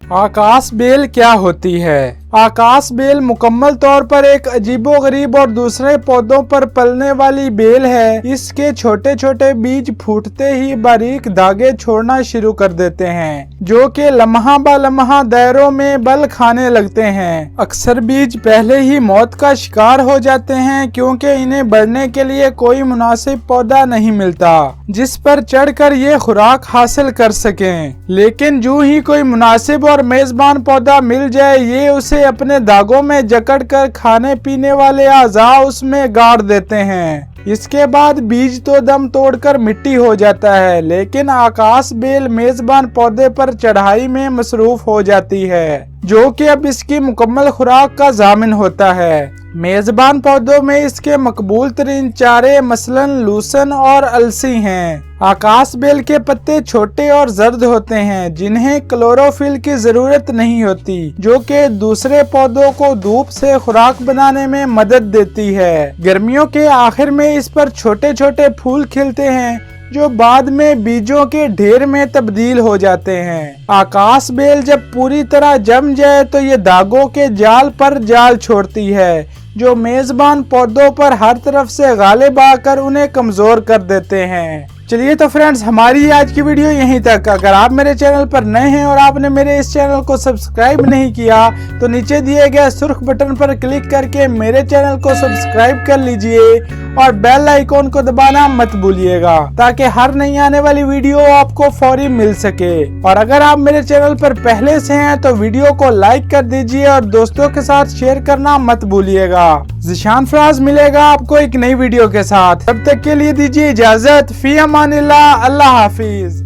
आकाश bell क्या होती है? आकाश बेल मुकम्मल तौर पर एक अजीबोगरीब और दूसरे पौधों पर पलने वाली बेल है। इसके छोटे छोटे बीज फूटते ही बारीक धागे छोड़ना शुरू कर देते हैं, जो कि लम्हा ब लम्हा दायरों में बल खाने लगते हैं। अक्सर बीज पहले ही मौत का शिकार हो जाते हैं, क्योंकि इन्हें बढ़ने के लिए कोई मुनासिब पौधा नहीं मिलता जिस पर चढ़कर ये खुराक हासिल कर सकें। लेकिन जो ही कोई मुनासिब और मेजबान पौधा मिल जाए, ये उसे अपने दागों में जकड़ कर खाने पीने वाले आज़ा उसमें गाड़ देते हैं। इसके बाद बीज तो दम तोड़कर मिट्टी हो जाता है, लेकिन आकाश बेल मेजबान पौधे पर चढ़ाई में मसरूफ हो जाती है, जो कि अब इसकी मुकम्मल खुराक का जामिन होता है। मेजबान पौधों में इसके मकबूल तरीन चारे मसलन लूसन और अलसी हैं। आकाश बेल के पत्ते छोटे और जर्द होते हैं, जिन्हें क्लोरोफिल की जरूरत नहीं होती, जो कि दूसरे पौधों को धूप से खुराक बनाने में मदद देती है। गर्मियों के आखिर में इस पर छोटे छोटे फूल खिलते हैं, जो बाद में बीजों के ढेर में तब्दील हो जाते हैं। आकाश बेल जब पूरी तरह जम जाए तो ये दागों के जाल पर जाल छोड़ती है, जो मेजबान पौधों पर हर तरफ से गालिब आकर उन्हें कमजोर कर देते हैं। चलिए तो फ्रेंड्स, हमारी आज की वीडियो यहीं तक। अगर आप मेरे चैनल पर नए हैं और आपने मेरे इस चैनल को सब्सक्राइब नहीं किया, तो नीचे दिए गए सुर्ख बटन पर क्लिक करके मेरे चैनल को सब्सक्राइब कर लीजिए और बेल आइकॉन को दबाना मत भूलिएगा, ताकि हर नई आने वाली वीडियो आपको फौरी मिल सके। और अगर आप मेरे चैनल पर पहले से हैं तो वीडियो को लाइक कर दीजिए और दोस्तों के साथ शेयर करना मत भूलिएगा। ज़ीशान फराज मिलेगा आपको एक नई वीडियो के साथ। तब तक के लिए दीजिए इजाजत। फी अमानिल्लाह। अल्लाह हाफिज।